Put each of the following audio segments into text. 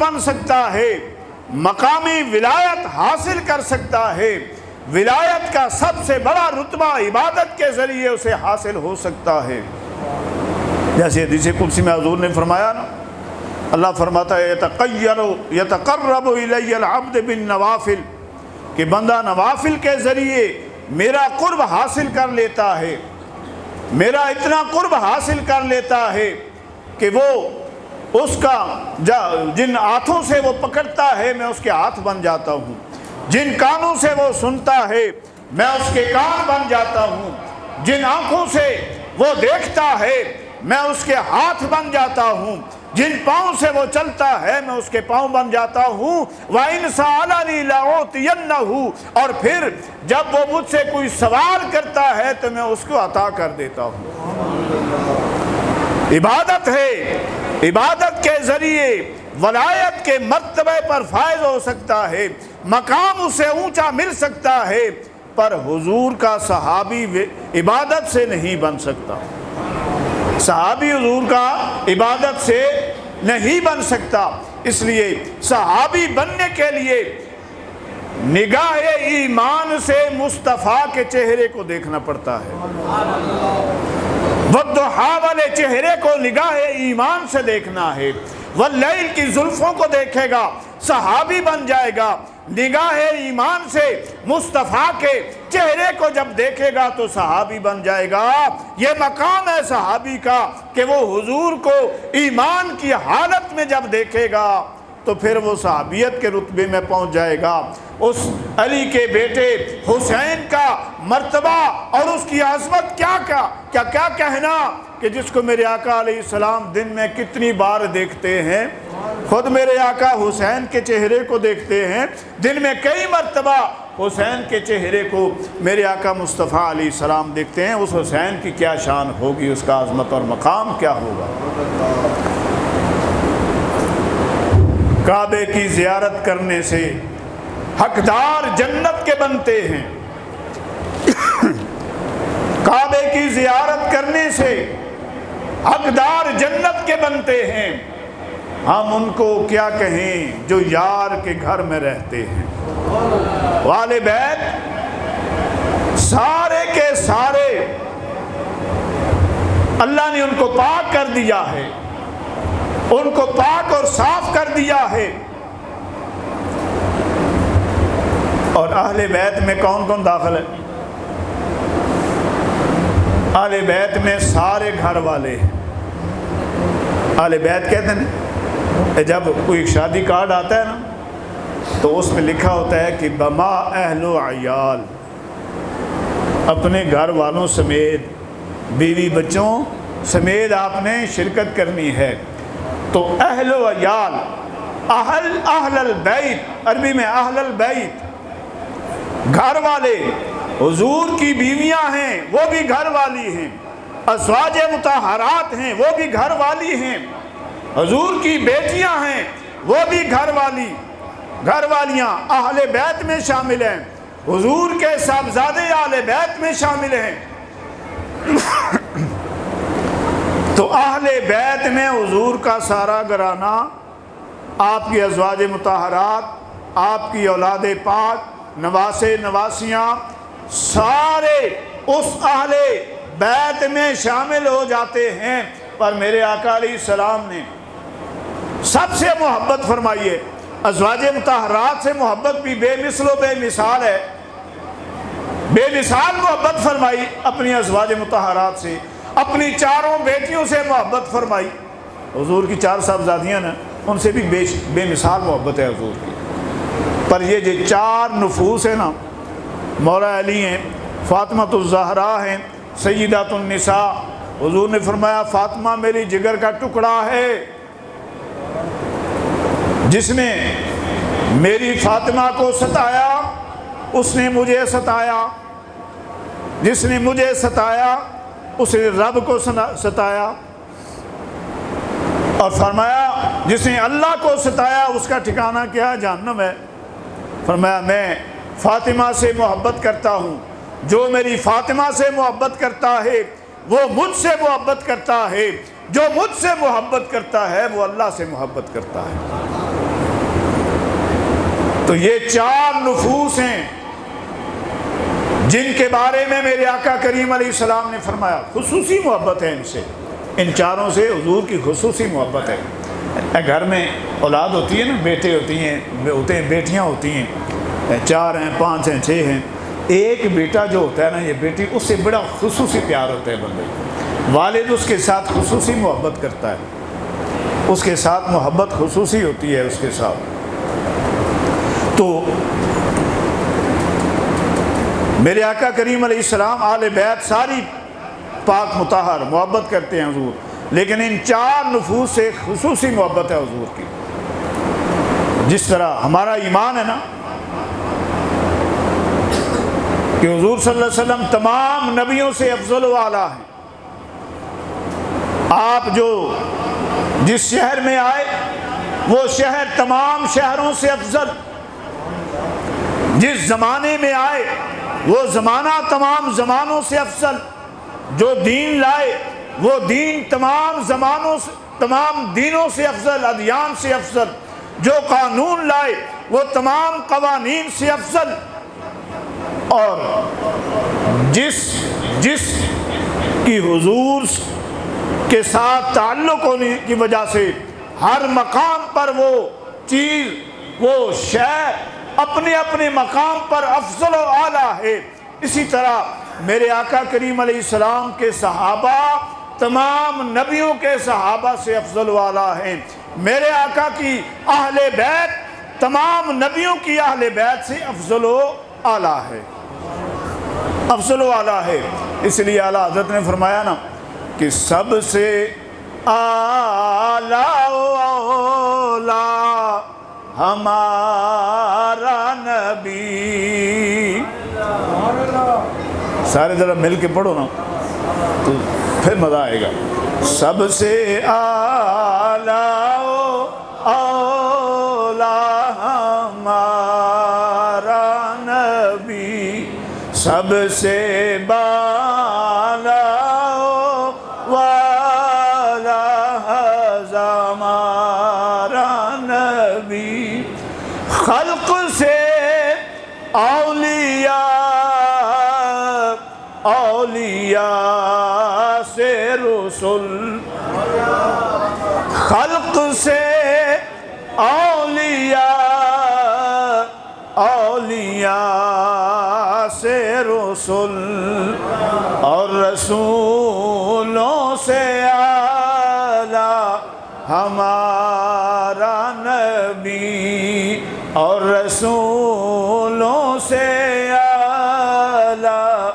بن سکتا ہے، مقامی ولایت حاصل کر سکتا ہے، ولایت کا سب سے بڑا رتبہ عبادت کے ذریعے اسے حاصل ہو سکتا ہے۔ جیسے حدیث قدسی میں حضور نے فرمایا نا، اللہ فرماتا ہے یتقرب الی العبد بالنوافل، کہ بندہ نوافل کے ذریعے میرا قرب حاصل کر لیتا ہے، میرا اتنا قرب حاصل کر لیتا ہے کہ وہ اس کا جن ہاتھوں سے وہ پکڑتا ہے میں اس کے ہاتھ بن جاتا ہوں، جن کانوں سے وہ سنتا ہے میں اس کے کان بن جاتا ہوں، جن آنکھوں سے وہ دیکھتا ہے میں اس کے ہاتھ بن جاتا ہوں، جن پاؤں سے وہ چلتا ہے میں اس کے پاؤں بن جاتا ہوں۔ وَإِنْ سَأَلَنِي لَأُعْطِيَنَّهُ، اور پھر جب وہ مجھ سے کوئی سوال کرتا ہے تو میں اس کو عطا کر دیتا ہوں۔ عبادت ہے، عبادت کے ذریعے ولایت کے مرتبے پر فائز ہو سکتا ہے، مقام اسے اونچا مل سکتا ہے، پر حضور کا صحابی عبادت سے نہیں بن سکتا، صحابی حضور کا عبادت سے نہیں بن سکتا۔ اس لیے صحابی بننے کے لیے نگاہ ایمان سے مصطفیٰ کے چہرے کو دیکھنا پڑتا ہے، والضحیٰ والے چہرے کو نگاہ ایمان سے دیکھنا ہے، واللیل کی زلفوں کو دیکھے گا صحابی بن جائے گا، نگاہ ایمان سے مصطفیٰ کے چہرے کو جب دیکھے گا تو صحابی بن جائے گا۔ یہ مقام ہے صحابی کا کہ وہ حضور کو ایمان کی حالت میں جب دیکھے گا تو پھر وہ صحابیت کے رتبے میں پہنچ جائے گا۔ اس علی کے بیٹے حسین کا مرتبہ اور اس کی عظمت کیا کہنا کہ جس کو میرے آقا علیہ السلام دن میں کتنی بار دیکھتے ہیں، خود میرے آقا حسین کے چہرے کو دیکھتے ہیں، دن میں کئی مرتبہ حسین کے چہرے کو میرے آقا مصطفیٰ علیہ السلام دیکھتے ہیں۔ اس حسین کی کیا شان ہوگی، اس کا عظمت اور مقام کیا ہوگا۔ کعبے کی زیارت کرنے سے حقدار جنت کے بنتے ہیں، کعبے کی زیارت کرنے سے حقدار جنت کے بنتے ہیں۔ ہم ان کو کیا کہیں جو یار کے گھر میں رہتے ہیں۔ والے بیت سارے کے سارے اللہ نے ان کو پاک کر دیا ہے، ان کو پاک اور صاف کر دیا ہے۔ اور اہل بیت میں کون کون داخل ہے؟ اہل بیت میں سارے گھر والے ہیں۔ اہل بیت کہتے ہیں جب کوئی شادی کارڈ آتا ہے نا تو اس میں لکھا ہوتا ہے کہ بما اہل و عیال، اپنے گھر والوں سمیت، بیوی بچوں سمیت آپ نے شرکت کرنی ہے۔ تو اہل و عیال، اہل البیت، عربی میں اہل البیت، گھر والے، حضور کی بیویاں ہیں وہ بھی گھر والی ہیں، ازواج مطہرات ہیں وہ بھی گھر والی ہیں، حضور کی بیٹیاں ہیں وہ بھی گھر والیاں اہل بیت میں شامل ہیں، حضور کے صاحبزادے اہل بیت میں شامل ہیں۔ تو اہل بیت میں حضور کا سارا گھرانہ، آپ کی ازواج مطہرات، آپ کی اولاد پاک، نواسے نواسیاں، سارے اس اہل بیت میں شامل ہو جاتے ہیں۔ پر میرے آقا علیہ السلام نے سب سے محبت فرمائی ہے، ازواج مطہرات سے محبت بھی بے مثل و بے مثال ہے، بے مثال محبت فرمائی اپنی ازواج مطہرات سے، اپنی چاروں بیٹیوں سے محبت فرمائی۔ حضور کی 4 صاحبزادیاں نا، ان سے بھی بے مثال محبت ہے حضور کی۔ پر یہ جو 4 نفوس ہیں نا، مولا علی ہیں، فاطمہ الزہرا ہیں، سیدات النساء، حضور نے فرمایا فاطمہ میری جگر کا ٹکڑا ہے، جس نے میری فاطمہ کو ستایا اس نے مجھے ستایا، جس نے مجھے ستایا اس نے رب کو ستایا، اور فرمایا جس نے اللہ کو ستایا اس کا ٹھکانہ کیا؟ جہنم ہے۔ فرمایا میں فاطمہ سے محبت کرتا ہوں، جو میری فاطمہ سے محبت کرتا ہے وہ مجھ سے محبت کرتا ہے، جو مجھ سے محبت کرتا ہے وہ اللہ سے محبت کرتا ہے۔ تو یہ 4 نفوس ہیں جن کے بارے میں میرے آقا کریم علیہ السلام نے فرمایا خصوصی محبت ہے ان سے، ان 4 سے حضور کی خصوصی محبت ہے۔ گھر میں اولاد ہوتی ہے نا، بیٹے ہوتے ہیں بیٹیاں ہوتی ہیں، 4 ہیں 5 ہیں 6 ہیں، ایک بیٹا جو ہوتا ہے نا، یہ بیٹی، اس سے بڑا خصوصی پیار ہوتا ہے بندے کو، والد اس کے ساتھ خصوصی محبت کرتا ہے، اس کے ساتھ محبت خصوصی ہوتی ہے اس کے ساتھ۔ تو میرے آقا کریم علیہ السلام آل بیت ساری پاک مطہر محبت کرتے ہیں حضور، لیکن ان 4 نفوس سے خصوصی محبت ہے حضور کی۔ جس طرح ہمارا ایمان ہے نا کہ حضور صلی اللہ علیہ وسلم تمام نبیوں سے افضل و اعلیٰ ہیں۔ آپ جو جس شہر میں آئے وہ شہر تمام شہروں سے افضل، جس زمانے میں آئے وہ زمانہ تمام زمانوں سے افضل، جو دین لائے وہ دین تمام زمانوں سے، تمام دینوں سے افضل، ادیان سے افضل، جو قانون لائے وہ تمام قوانین سے افضل، اور جس کی حضور کے ساتھ تعلق ہونے کی وجہ سے ہر مقام پر وہ چیز، وہ شے اپنے اپنے مقام پر افضل و اعلیٰ ہے۔ اسی طرح میرے آقا کریم علیہ السلام کے صحابہ تمام نبیوں کے صحابہ سے افضل و اعلیٰ ہیں۔ میرے آقا کی اہل بیت تمام نبیوں کی اہل بیت سے افضل و اعلیٰ ہے، افضل و اعلیٰ ہے۔ اس لیے اعلیٰ حضرت نے فرمایا نا کہ سب سے اعلیٰ و اولیٰ ہمارا نبی۔ سارے ذرا مل کے پڑھو نا تو پھر مزہ آئے گا۔ سب سے اعلیٰ و اولیٰ ہمارا نبی، سب سے بالا والا ہمارا نبی، خلق سے اولیاء، اولیاء سے رسول، خلق سے اولیاء، اولیاء سے رسول، اور رسولوں سے اعلیٰ ہمارا نبی، اور رسولوں سے اعلیٰ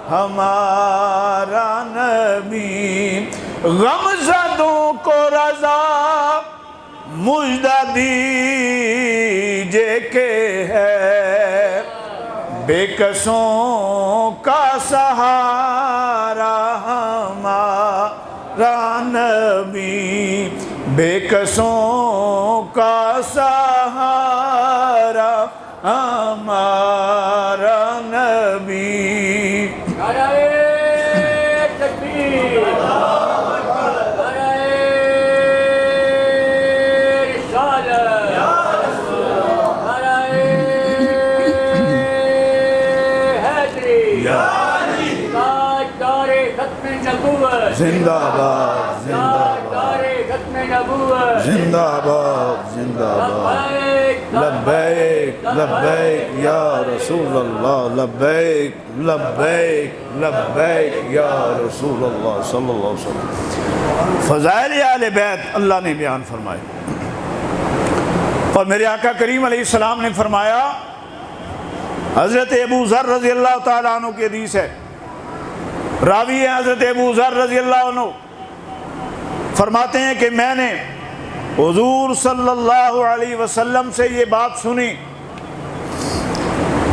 ہمارا نبی۔ غمزدوں کو رضا مژدہ دیجے کہ ہے بے کسوں کا سہارا ہمارا نبی، بے کسوں کا سہارا ہمارا نبی۔ زندہ آباد، زندہ آباد، زندہ آباد، زندہ آباد، لبیک لبیک یا رسول اللہ، لبیک لبیک لبیک یا رسول اللہ صلی اللہ علیہ وسلم۔ فضائل اہل بیت اللہ نے بیان فرمائے، اور میرے آقا کریم علیہ السلام نے فرمایا، حضرت ابو ذر رضی اللہ تعالیٰ عنہ کی حدیث ہے، راوی ہے حضرت ابو ذر رضی اللہ عنہ، فرماتے ہیں کہ میں نے حضور صلی اللہ علیہ وسلم سے یہ بات سنی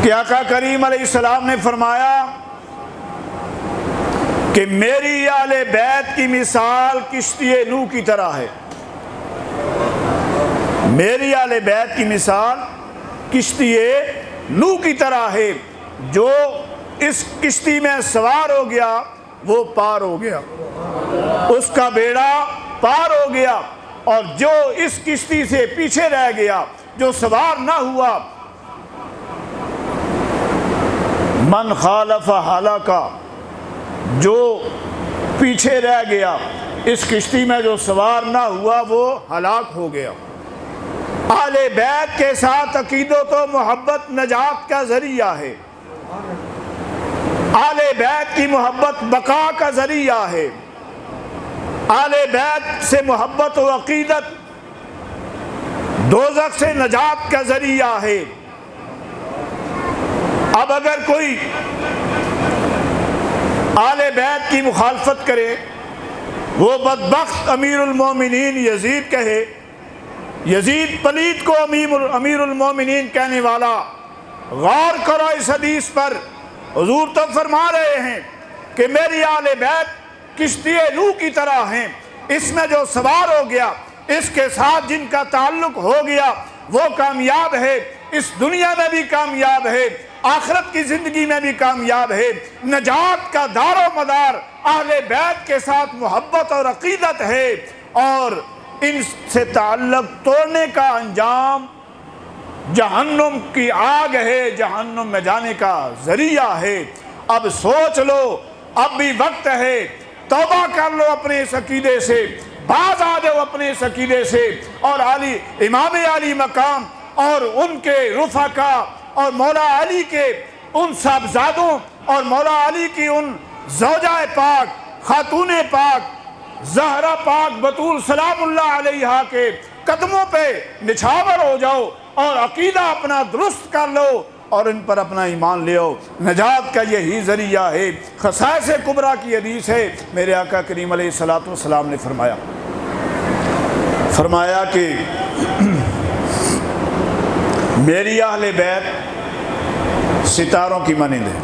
کہ آقا کریم علیہ السلام نے فرمایا کہ میری اہل بیت کی مثال کشتی نوح کی طرح ہے، میری اہل بیت کی مثال کشتی نوح کی طرح ہے، جو اس کشتی میں سوار ہو گیا وہ پار ہو گیا، اس کا بیڑا پار ہو گیا، اور جو اس کشتی سے پیچھے رہ گیا، جو سوار نہ ہوا، من خالف ہلاکا، جو پیچھے رہ گیا اس کشتی میں جو سوار نہ ہوا وہ ہلاک ہو گیا۔ اہل بیت کے ساتھ عقیدت و محبت نجات کا ذریعہ ہے، اہل بیت کی محبت بقا کا ذریعہ ہے، اہل بیت سے محبت و عقیدت دوزخ سے نجات کا ذریعہ ہے۔ اب اگر کوئی اہل بیت کی مخالفت کرے، وہ بدبخت امیر المومنین یزید کہے، یزید پلید کو امیر المومنین کہنے والا، غور کرو اس حدیث پر، حضور تو فرما رہے ہیں کہ میری اہل بیت کشتی نوح کی طرح ہیں، اس میں جو سوار ہو گیا، اس کے ساتھ جن کا تعلق ہو گیا وہ کامیاب ہے، اس دنیا میں بھی کامیاب ہے، آخرت کی زندگی میں بھی کامیاب ہے۔ نجات کا دار و مدار اہل بیت کے ساتھ محبت اور عقیدت ہے، اور ان سے تعلق توڑنے کا انجام جہنم کی آگ ہے، جہنم میں جانے کا ذریعہ ہے۔ اب سوچ لو، اب بھی وقت ہے، توبہ کر لو اپنے اس عقیدے سے، باز آ جاؤ اپنے اس عقیدے سے، اور امام علی مقام اور ان کے رفقا اور مولا علی کے ان صاحبزادوں اور مولا علی کی ان زوجہ پاک، خاتون پاک، زہرا پاک بطول سلام اللہ علیہا کے قدموں پہ نچھاور ہو جاؤ اور عقیدہ اپنا درست کر لو اور ان پر اپنا ایمان لے آؤ۔ نجات کا یہی ذریعہ ہے۔ خصائص کبریٰ کی حدیث ہے، میرے آقا کریم علیہ الصلوۃ والسلام نے فرمایا کہ میری اہل بیت ستاروں کی مانند ہے،